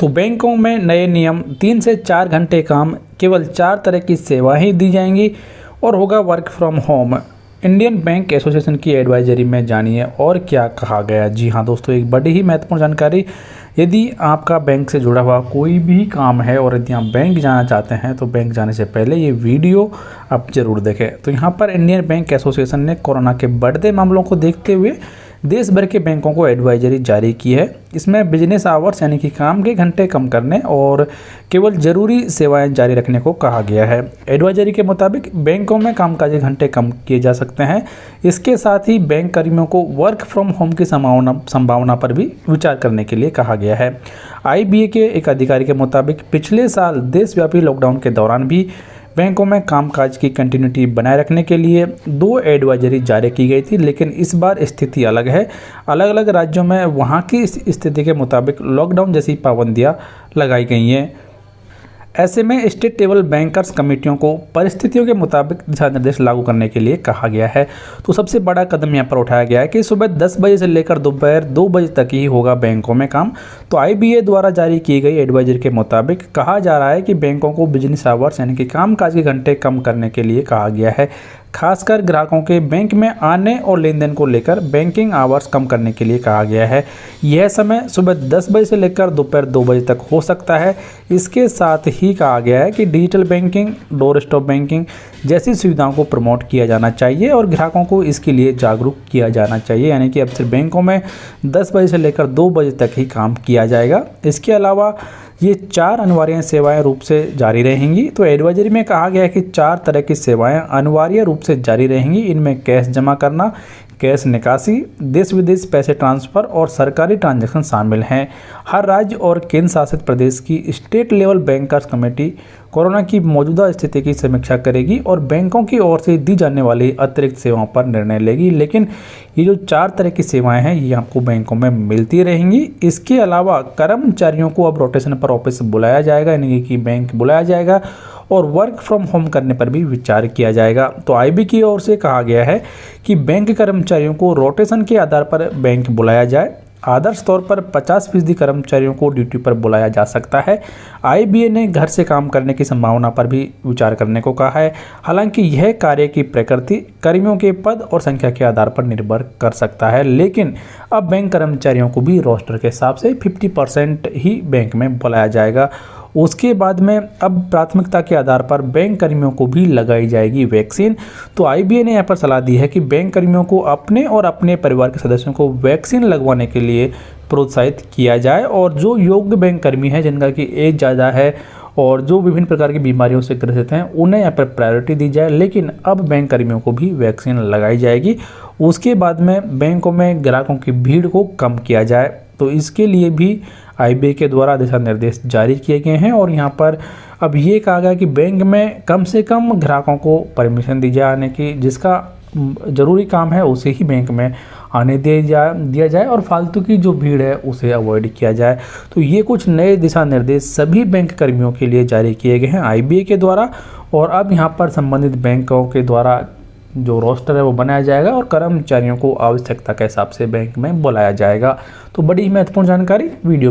तो बैंकों में नए नियम, 3 से 4 घंटे काम, केवल 4 तरह की सेवाएं दी जाएंगी और होगा work from home. Indian bank association की एडवाइजरी में जानिए और क्या कहा गया। जी हाँ दोस्तों, एक बड़ी ही महत्वपूर्ण जानकारी। यदि आपका बैंक से जुड़ा हुआ कोई भी काम है और यदि आप बैंक जाना चाहते हैं तो बैंक जाने से पहले ये वीडियो आप ज़रूर देखें। तो यहाँ पर इंडियन बैंक एसोसिएशन ने कोरोना के बढ़ते मामलों को देखते हुए देश भर के बैंकों को एडवाइजरी जारी की है। इसमें बिजनेस आवर्स यानी कि काम के घंटे कम करने और केवल ज़रूरी सेवाएं जारी रखने को कहा गया है। एडवाइजरी के मुताबिक बैंकों में कामकाजी घंटे कम किए जा सकते हैं। इसके साथ ही बैंक कर्मियों को वर्क फ्रॉम होम की संभावना पर भी विचार करने के लिए कहा गया है। IBA के एक अधिकारी के मुताबिक पिछले साल देशव्यापी लॉकडाउन के दौरान भी बैंकों में कामकाज की कंटिन्यूटी बनाए रखने के लिए 2 एडवाइजरी जारी की गई थी, लेकिन इस बार स्थिति अलग है। अलग अलग राज्यों में वहां की स्थिति के मुताबिक लॉकडाउन जैसी पाबंदियां लगाई गई हैं। ऐसे में स्टेट लेवल बैंकर्स कमेटियों को परिस्थितियों के मुताबिक दिशा निर्देश लागू करने के लिए कहा गया है। तो सबसे बड़ा कदम यहाँ पर उठाया गया है कि सुबह 10 बजे से लेकर दोपहर 2 बजे तक ही होगा बैंकों में काम। तो IBA द्वारा जारी की गई एडवाइजरी के मुताबिक कहा जा रहा है कि बैंकों को बिजनेस आवर्स यानी कि कामकाज के घंटे कम करने के लिए कहा गया है। खासकर ग्राहकों के बैंक में आने और लेन देन को लेकर बैंकिंग आवर्स कम करने के लिए कहा गया है। यह समय सुबह 10 बजे से लेकर दोपहर 2 बजे तक हो सकता है। इसके साथ ही कहा गया है कि digital banking, door stop banking जैसी सुविधाओं को प्रमोट किया जाना चाहिए और ग्राहकों को इसके लिए जागरूक किया जाना चाहिए। यानी कि अब सिर्फ बैंकों में 10 बजे से लेकर 2 बजे तक ही काम किया जाएगा। इसके अलावा ये 4 अनिवार्य सेवाएं रूप से जारी रहेंगी। तो एडवाइजरी में कहा गया है कि 4 तरह की सेवाएं अनिवार्य रूप से जारी रहेंगी। इनमें कैश जमा करना, कैश निकासी, देश विदेश पैसे ट्रांसफ़र और सरकारी ट्रांजैक्शन शामिल हैं। हर राज्य और केंद्र शासित प्रदेश की state level bankers committee corona की मौजूदा स्थिति की समीक्षा करेगी और बैंकों की ओर से दी जाने वाली अतिरिक्त सेवाओं पर निर्णय लेगी। लेकिन ये जो 4 तरह की सेवाएं हैं ये आपको बैंकों में मिलती रहेंगी। इसके अलावा कर्मचारियों को अब रोटेशन पर ऑफिस बुलाया जाएगा, यानी कि बैंक बुलाया जाएगा और वर्क फ्रॉम होम करने पर भी विचार किया जाएगा। तो IB की ओर से कहा गया है कि बैंक कर्मचारियों को रोटेशन के आधार पर बैंक बुलाया जाए। आदर्श तौर पर 50% कर्मचारियों को ड्यूटी पर बुलाया जा सकता है। IBA ने घर से काम करने की संभावना पर भी विचार करने को कहा है। हालांकि यह कार्य की प्रकृति, कर्मियों के पद और संख्या के आधार पर निर्भर कर सकता है, लेकिन अब बैंक कर्मचारियों को भी रोस्टर के हिसाब से 50% ही बैंक में बुलाया जाएगा। उसके बाद में अब प्राथमिकता के आधार पर बैंक कर्मियों को भी लगाई जाएगी वैक्सीन। तो IBA ने यहाँ पर सलाह दी है कि बैंक कर्मियों को अपने और अपने परिवार के सदस्यों को वैक्सीन लगवाने के लिए प्रोत्साहित किया जाए और जो योग्य बैंक कर्मी हैं, जिनका कि एज ज़्यादा है और जो विभिन्न प्रकार की बीमारियों से ग्रसित हैं, उन्हें यहाँ पर प्रायोरिटी दी जाए। लेकिन अब बैंक कर्मियों को भी वैक्सीन लगाई जाएगी। उसके बाद में बैंकों में ग्राहकों की भीड़ को कम किया जाए। तो इसके लिए भी IBA के द्वारा दिशा निर्देश जारी किए गए हैं और यहाँ पर अब ये कहा गया कि बैंक में कम से कम ग्राहकों को परमिशन दी जाए आने की, जिसका ज़रूरी काम है उसे ही बैंक में आने दिया जाए और फालतू की जो भीड़ है उसे अवॉइड किया जाए। तो ये कुछ नए दिशा निर्देश सभी बैंक कर्मियों के लिए जारी किए गए हैं IBA के द्वारा और अब यहाँ पर संबंधित बैंकों के द्वारा जो रोस्टर है वो बनाया जाएगा और कर्मचारियों को आवश्यकता के हिसाब से बैंक में बुलाया जाएगा। तो बड़ी ही महत्वपूर्ण जानकारी वीडियो में